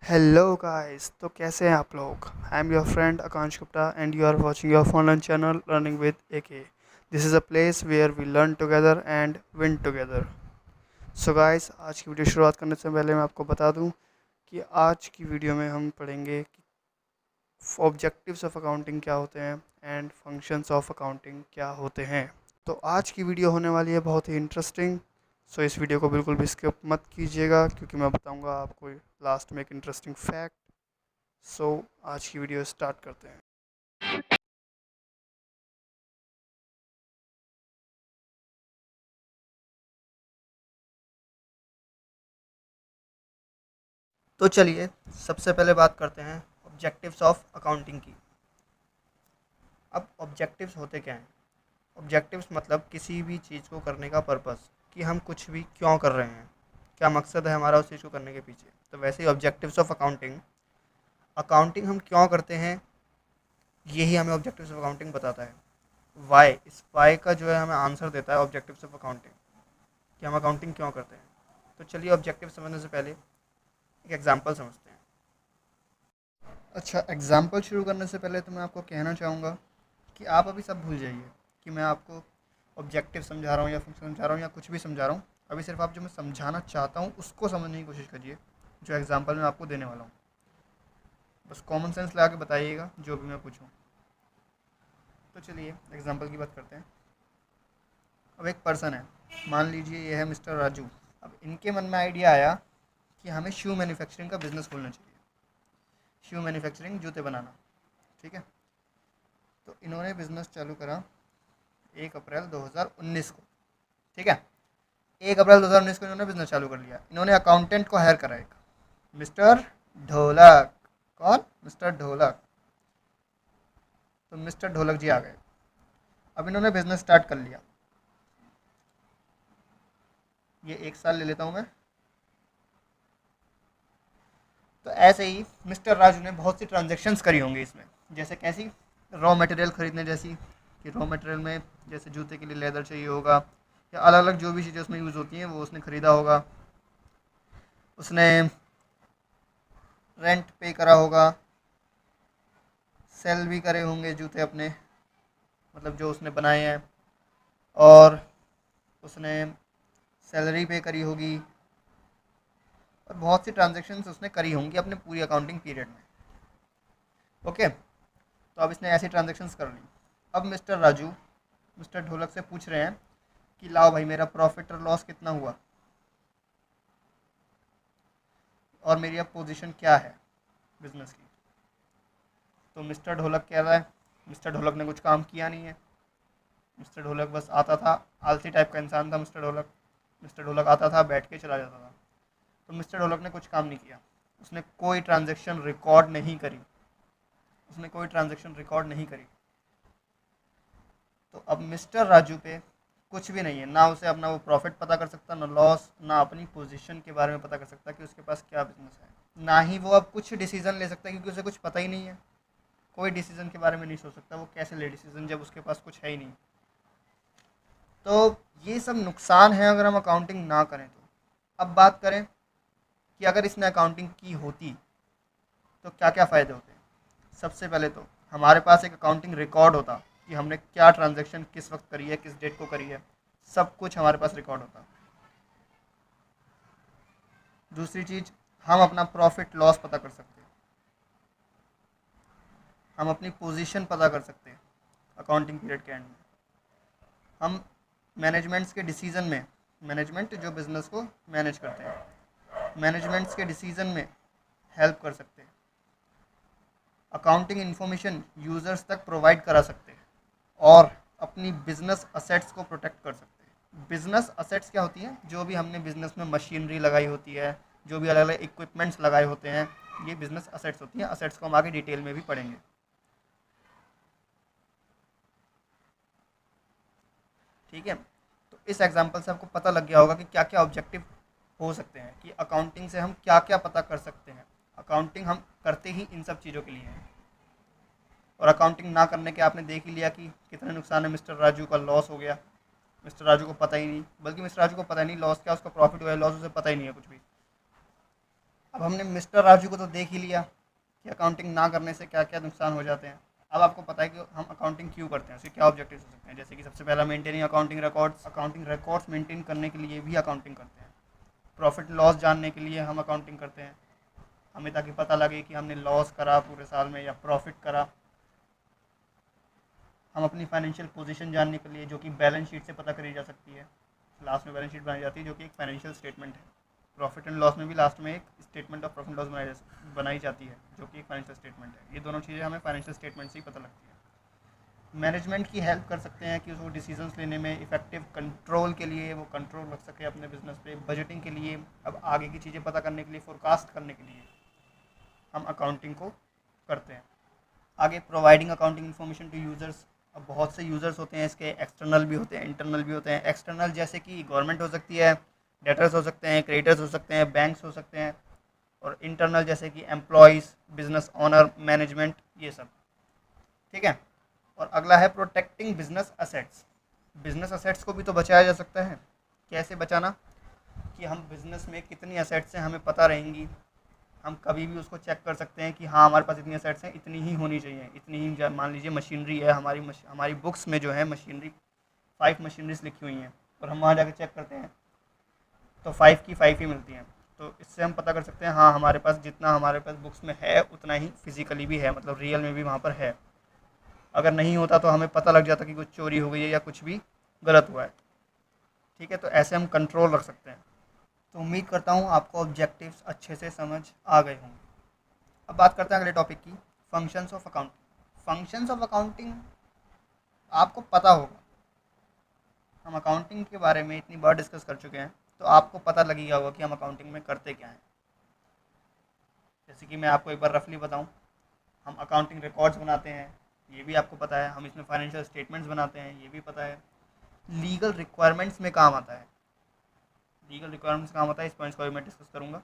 Hello guys, तो कैसे हैं आप लोग। I am your friend Akanksh Gupta and you are watching your online channel learning with AK। This is a place where we learn together and win together. So guys, आज की video शुरुआत करने से पहले मैं आपको बता दूं कि आज की वीडियो में हम पढ़ेंगे कि ऑब्जेक्टिव्स ऑफ अकाउंटिंग क्या होते हैं एंड फंक्शंस ऑफ अकाउंटिंग क्या होते हैं। तो आज की वीडियो होने वाली है बहुत ही इंटरेस्टिंग। सो इस वीडियो को बिल्कुल भी स्किप मत कीजिएगा क्योंकि मैं बताऊंगा आपको लास्ट में एक इंटरेस्टिंग फैक्ट। सो आज की वीडियो स्टार्ट करते हैं। तो चलिए सबसे पहले बात करते हैं ऑब्जेक्टिव्स ऑफ अकाउंटिंग की। अब ऑब्जेक्टिव्स होते क्या हैं? ऑब्जेक्टिव्स मतलब किसी भी चीज़ को करने का पर्पस, कि हम कुछ भी क्यों कर रहे हैं, क्या मकसद है हमारा उस चीज़ को करने के पीछे। तो वैसे ही ऑब्जेक्टिव्स ऑफ अकाउंटिंग, अकाउंटिंग हम क्यों करते हैं यही हमें ऑब्जेक्टिव्स ऑफ अकाउंटिंग बताता है। वाई, इस वाई का जो है हमें आंसर देता है ऑब्जेक्टिव्स ऑफ अकाउंटिंग, कि हम अकाउंटिंग क्यों करते हैं। तो चलिए ऑब्जेक्टिव समझने से पहले एक एग्जाम्पल समझते हैं। अच्छा, एग्जाम्पल शुरू करने से पहले तो मैं आपको कहना चाहूँगा कि आप अभी सब भूल जाइए कि मैं आपको ऑब्जेक्टिव समझा रहा हूँ या फंक्शन समझा रहा हूँ या कुछ भी समझा रहा हूँ। अभी सिर्फ आप जो मैं समझाना चाहता हूँ उसको समझने की कोशिश करिए, जो एग्जाम्पल मैं आपको देने वाला हूँ। बस कॉमन सेंस लगा के बताइएगा जो भी मैं पूछूँ। तो चलिए एग्जाम्पल की बात करते हैं। अब एक पर्सन है, मान लीजिए ये है मिस्टर राजू। अब इनके मन में आइडिया आया कि हमें शू मैन्युफैक्चरिंग का बिज़नेस खोलना चाहिए। शू मैन्युफैक्चरिंग, जूते बनाना, ठीक है। तो इन्होंने बिज़नेस चालू करा 1 अप्रैल 2019 को, ठीक है। 1 अप्रैल 2019 को इन्होंने बिज़नेस चालू कर लिया। इन्होंने अकाउंटेंट को हायर करा, एक मिस्टर ढोलक। कौन? मिस्टर ढोलक। तो मिस्टर ढोलक जी आ गए। अब इन्होंने बिज़नेस स्टार्ट कर लिया। ये 1 साल ले लेता हूँ मैं। तो ऐसे ही मिस्टर राजू ने बहुत सी ट्रांजेक्शन्स करी होंगी इसमें। जैसे कैसी? रॉ मटेरियल खरीदने जैसी, कि रॉ मटेरियल में जैसे जूते के लिए लेदर चाहिए होगा, या अलग अलग जो भी चीज़ें उसमें यूज़ होती हैं वो उसने ख़रीदा होगा। उसने रेंट पे करा होगा, सेल भी करे होंगे जूते अपने, मतलब जो उसने बनाए हैं, और उसने सैलरी पे करी होगी, और बहुत सी ट्रांजेक्शन्स उसने करी होंगी अपने पूरी अकाउंटिंग पीरियड में। ओके, तो अब इसने ऐसी ट्रांजेक्शन्स कर ली। अब मिस्टर राजू मिस्टर ढोलक से पूछ रहे हैं कि लाओ भाई, मेरा प्रॉफिट और लॉस कितना हुआ और मेरी अब पोजीशन क्या है बिजनेस की। तो मिस्टर ढोलक कह रहा है, मिस्टर ढोलक ने कुछ काम किया नहीं है। मिस्टर ढोलक बस आता था, आलसी टाइप का इंसान था मिस्टर ढोलक। मिस्टर ढोलक आता था, बैठ के चला जाता था। तो मिस्टर ढोलक ने कुछ काम नहीं किया। उसने कोई ट्रांजेक्शन रिकॉर्ड नहीं करी। उसने कोई ट्रांजेक्शन रिकॉर्ड नहीं करी। तो अब मिस्टर राजू पे कुछ भी नहीं है, ना उसे अपना वो प्रॉफिट पता कर सकता, ना लॉस, ना अपनी पोजीशन के बारे में पता कर सकता कि उसके पास क्या बिजनेस है। ना ही वो अब कुछ डिसीजन ले सकता क्योंकि उसे कुछ पता ही नहीं है। कोई डिसीजन के बारे में नहीं सोच सकता। वो कैसे ले डिसीजन जब उसके पास कुछ है ही नहीं। तो ये सब नुकसान है अगर हम अकाउंटिंग ना करें तो। अब बात करें कि अगर इसने अकाउंटिंग की होती तो क्या क्या फ़ायदे होते हैं। सबसे पहले तो हमारे पास एक अकाउंटिंग रिकॉर्ड होता कि हमने क्या ट्रांजैक्शन किस वक्त करी है, किस डेट को करी है, सब कुछ हमारे पास रिकॉर्ड होता। दूसरी चीज़, हम अपना प्रॉफिट लॉस पता कर सकते हैं। हम अपनी पोजीशन पता कर सकते हैं अकाउंटिंग पीरियड के एंड में। हम मैनेजमेंट्स के डिसीज़न में, मैनेजमेंट जो बिज़नेस को मैनेज करते हैं, मैनेजमेंट्स के डिसीज़न में हेल्प कर सकते हैं। अकाउंटिंग इन्फॉर्मेशन यूज़र्स तक प्रोवाइड करा सकते हैं और अपनी बिजनेस असेट्स को प्रोटेक्ट कर सकते हैं। बिजनेस असेट्स क्या होती हैं? जो भी हमने बिजनेस में मशीनरी लगाई होती है, जो भी अलग अलग इक्विपमेंट्स लगाए होते हैं, ये बिजनेस असेट्स होती हैं। असेट्स को हम आगे डिटेल में भी पढ़ेंगे। ठीक है, तो इस एग्जांपल से आपको पता लग गया होगा कि क्या क्या ऑब्जेक्टिव हो सकते हैं, कि अकाउंटिंग से हम क्या क्या पता कर सकते हैं। अकाउंटिंग हम करते ही इन सब चीज़ों के लिए हैं। और अकाउंटिंग ना करने के आपने देख ही लिया कि कितने नुकसान है। मिस्टर राजू का लॉस हो गया, मिस्टर राजू को पता ही नहीं, बल्कि मिस्टर राजू को पता ही नहीं लॉस क्या, उसका प्रॉफिट हुआ है लॉस उसे पता ही नहीं है कुछ भी। अब हमने मिस्टर राजू को तो देख ही लिया कि अकाउंटिंग ना करने से क्या क्या नुकसान हो जाते हैं। अब आपको पता है कि हम अकाउंटिंग क्यों करते हैं, उसके क्या ऑब्जेक्टिव्स हो सकते हैं। जैसे कि सबसे पहला मेंटेनिंग अकाउंटिंग रिकॉर्ड्स मेंटेन करने के लिए भी अकाउंटिंग करते हैं। प्रॉफिट लॉस जानने के लिए हम अकाउंटिंग करते हैं, हमें ताकि पता लगे कि हमने लॉस करा पूरे साल में या प्रॉफिट करा। हम अपनी फाइनेंशियल पोजीशन जानने के लिए, जो कि बैलेंस शीट से पता करी जा सकती है। लास्ट में बैलेंस शीट बनाई जाती है जो कि एक फाइनेंशियल स्टेटमेंट है। प्रॉफिट एंड लॉस में भी लास्ट में एक स्टेटमेंट ऑफ प्रॉफिट लॉस बनाई जाती है जो कि एक फाइनेंशियल स्टेटमेंट है। ये दोनों चीज़ें हमें फाइनेंशियल स्टेटमेंट से ही पता लगती है। मैनेजमेंट की हेल्प कर सकते हैं कि उसको डिसीजंस लेने में, इफेक्टिव कंट्रोल के लिए वो कंट्रोल रख सके अपने बिजनेस पे। बजटिंग के लिए, अब आगे की चीज़ें पता करने के लिए, फोरकास्ट करने के लिए हम अकाउंटिंग को करते हैं। आगे providing accounting information to users. अब बहुत से यूज़र्स होते हैं इसके, एक्सटर्नल भी होते हैं, इंटरनल भी होते हैं। एक्सटर्नल जैसे कि गवर्नमेंट हो सकती है, डेटर्स हो सकते हैं, क्रेडिटर्स हो सकते हैं, बैंक्स हो सकते हैं। और इंटरनल जैसे कि एम्प्लॉयज़, बिजनेस ओनर, मैनेजमेंट, ये सब। ठीक है। और अगला है protecting business assets. Business assets को भी तो बचाया जा सकता है। कैसे बचाना, कि हम बिज़नेस में कितनी असेट्स हैं हमें पता रहेंगी। हम कभी भी उसको चेक कर सकते हैं कि हाँ हमारे पास इतनी असेट्स हैं, इतनी ही होनी चाहिए, इतनी ही। मान लीजिए मशीनरी है हमारी, हमारी बुक्स में जो है मशीनरी 5 मशीनरीज लिखी हुई हैं, और हम वहाँ जाकर चेक करते हैं तो 5 की 5 ही मिलती हैं। तो इससे हम पता कर सकते हैं हाँ हमारे पास जितना हमारे पास बुक्स में है उतना ही फिजिकली भी है, मतलब रियल में भी वहाँ पर है। अगर नहीं होता तो हमें पता लग जाता कि कुछ चोरी हो गई है या कुछ भी गलत हुआ है। ठीक है, तो ऐसे हम कंट्रोल रख सकते हैं। तो उम्मीद करता हूँ आपको ऑब्जेक्टिव्स अच्छे से समझ आ गए होंगे। अब बात करते हैं अगले टॉपिक की, functions of accounting. Functions of accounting आपको पता होगा, हम अकाउंटिंग के बारे में इतनी बार डिस्कस कर चुके हैं तो आपको पता लग गया होगा कि हम अकाउंटिंग में करते क्या हैं। जैसे कि मैं आपको एक बार रफली बताऊं, हम अकाउंटिंग रिकॉर्ड्स बनाते हैं, ये भी आपको पता है। हम इसमें फाइनेंशियल स्टेटमेंट्स बनाते हैं, ये भी पता है। लीगल रिक्वायरमेंट्स में काम आता है, लीगल रिक्वायरमेंट्स काम आता है, इस पॉइंट्स को भी मैं डिस्कस करूँगा।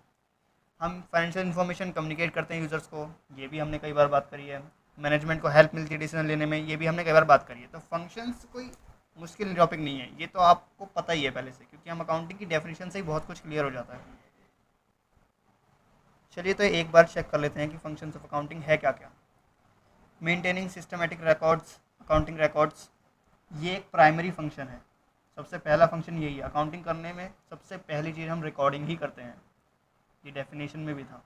हम फाइनेंशियल इन्फॉर्मेशन कम्युनिकेट करते हैं यूज़र्स को, ये भी हमने कई बार बात करी है। मैनेजमेंट को हेल्प मिलती है डिसीजन लेने में, ये भी हमने कई बार बात करी है। तो फंक्शंस कोई मुश्किल टॉपिक नहीं है, ये तो आपको पता ही है पहले से, क्योंकि हम अकाउंटिंग की डेफिनेशन से ही बहुत कुछ क्लियर हो जाता है। चलिए तो एक बार चेक कर लेते हैं कि फंक्शंस ऑफ अकाउंटिंग है क्या क्या। Maintaining systematic records, accounting records, ये एक प्राइमरी फंक्शन है। सबसे पहला फंक्शन यही है अकाउंटिंग करने में। सबसे पहली चीज़ हम रिकॉर्डिंग ही करते हैं, ये डेफिनेशन में भी था।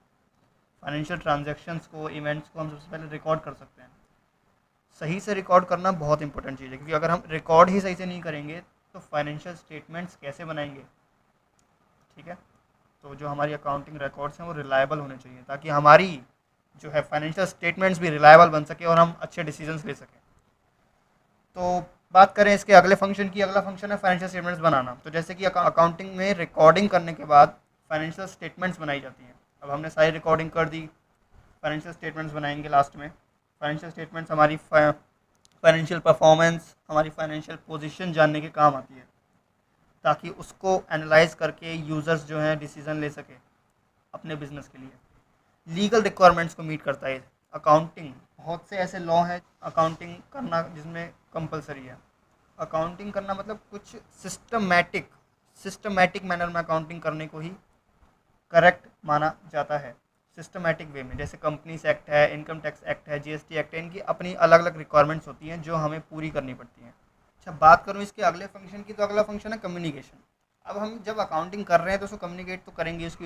फाइनेंशियल ट्रांजैक्शंस को, इवेंट्स को हम सबसे पहले रिकॉर्ड कर सकते हैं। सही से रिकॉर्ड करना बहुत इंपॉर्टेंट चीज़ है, क्योंकि अगर हम रिकॉर्ड ही सही से नहीं करेंगे तो फाइनेंशियल स्टेटमेंट्स कैसे बनाएंगे। ठीक है, तो जो हमारी अकाउंटिंग रिकॉर्ड्स हैं वो रिलायबल होने चाहिए, ताकि हमारी जो है फाइनेंशियल स्टेटमेंट्स भी रिलायबल बन सके और हम अच्छे डिसीजंस ले सकें। तो बात करें इसके अगले फंक्शन की, अगला फंक्शन है फाइनेंशियल स्टेटमेंट्स बनाना। तो जैसे कि अकाउंटिंग में रिकॉर्डिंग करने के बाद फाइनेंशियल स्टेटमेंट्स बनाई जाती हैं। अब हमने सारी रिकॉर्डिंग कर दी, फाइनेंशियल स्टेटमेंट्स बनाएंगे लास्ट में। फाइनेंशियल स्टेटमेंट्स हमारी फाइनेंशियल परफॉर्मेंस, हमारी फाइनेंशियल पोजीशन जानने के काम आती है, ताकि उसको एनालाइज करके यूज़र्स जो हैं डिसीजन ले सके अपने बिजनेस के लिए। लीगल रिक्वायरमेंट्स को मीट करता है अकाउंटिंग। बहुत से ऐसे लॉ हैं अकाउंटिंग करना जिसमें कंपलसरी है। अकाउंटिंग करना मतलब कुछ सिस्टमैटिक मैनर में अकाउंटिंग करने को ही करेक्ट माना जाता है, सिस्टमैटिक वे में। जैसे कंपनीज एक्ट है, इनकम टैक्स एक्ट है, जीएसटी एक्ट है, इनकी अपनी अलग अलग रिक्वायरमेंट्स होती हैं जो हमें पूरी करनी पड़ती हैं। अच्छा, बात करूँ इसके अगले फंक्शन की, तो अगला फंक्शन है कम्युनिकेशन। अब हम जब अकाउंटिंग कर रहे हैं तो उसको कम्युनिकेट तो करेंगे उसके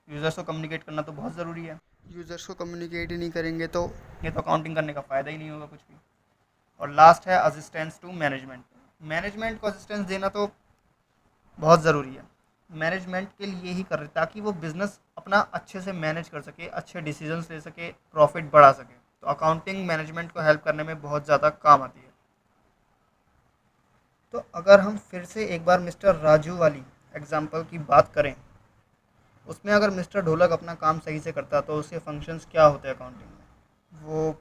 यूज़र्स को कम्युनिकेट करना तो बहुत ज़रूरी है। यूज़र्स को कम्युनिकेट ही नहीं करेंगे तो ये तो अकाउंटिंग करने का फ़ायदा ही नहीं होगा कुछ भी। और लास्ट है असिस्टेंस टू मैनेजमेंट। मैनेजमेंट को असिस्टेंस देना तो बहुत ज़रूरी है, मैनेजमेंट के लिए ही कर रहे ताकि वो बिज़नेस अपना अच्छे से मैनेज कर सके, अच्छे डिसीजंस ले सके, प्रॉफिट बढ़ा सके। तो अकाउंटिंग मैनेजमेंट को हेल्प करने में बहुत ज़्यादा काम आती है। तो अगर हम फिर से एक बार मिस्टर राजू वाली एग्जांपल की बात करें, उसमें अगर मिस्टर ढोलक अपना काम सही से करता तो उसके फंक्शंस क्या होते हैं अकाउंटिंग में। वो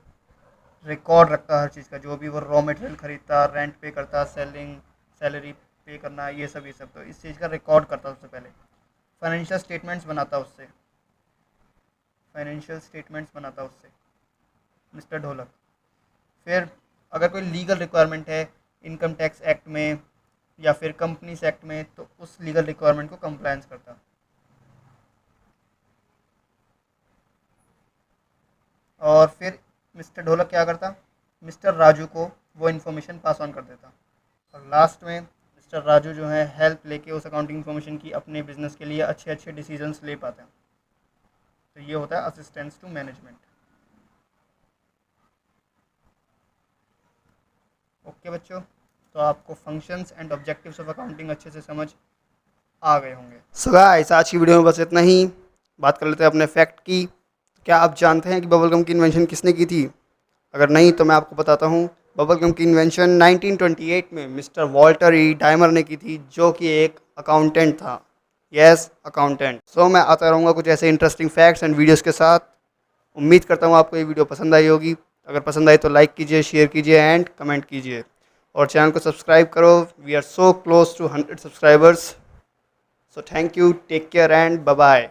रिकॉर्ड रखता है हर चीज़ का, जो भी वो रॉ मटेरियल खरीदता, रेंट पे करता, सैलरी पे करना, ये सब तो इस चीज़ का रिकॉर्ड करता सबसे पहले। फाइनेंशियल स्टेटमेंट्स बनाता उससे, मिस्टर ढोलक। फिर अगर कोई लीगल रिक्वायरमेंट है इनकम टैक्स एक्ट में या फिर कंपनीज एक्ट में, तो उस लीगल रिक्वायरमेंट को कंप्लायंस करता। और फिर मिस्टर ढोलक क्या करता, मिस्टर राजू को वो इन्फॉर्मेशन पास ऑन कर देता, और लास्ट में मिस्टर राजू जो है हेल्प लेके उस अकाउंटिंग इन्फॉर्मेशन की अपने बिजनेस के लिए अच्छे अच्छे डिसीजंस ले पाते हैं। तो ये होता है असिस्टेंस टू मैनेजमेंट। ओके बच्चों, तो आपको functions and objectives of accounting अच्छे से समझ आ गए होंगे। सो गाइस, आज की वीडियो में बस इतना ही। बात कर लेते हैं अपने फैक्ट की। क्या आप जानते हैं कि बबल गम की इन्वेंशन किसने की थी? अगर नहीं तो मैं आपको बताता हूँ। बबल गम की इन्वेंशन 1928 में मिस्टर वॉल्टर ई डायमर ने की थी, जो कि एक अकाउंटेंट था। Yes, accountant. सो मैं आता रहूँगा कुछ ऐसे इंटरेस्टिंग फैक्ट्स एंड वीडियोस के साथ। उम्मीद करता हूँ आपको ये वीडियो पसंद आई होगी। अगर पसंद आई तो लाइक कीजिए, शेयर कीजिए एंड कमेंट कीजिए, और चैनल को सब्सक्राइब करो। We are so close to 100 subscribers. So thank you, take care and bye bye.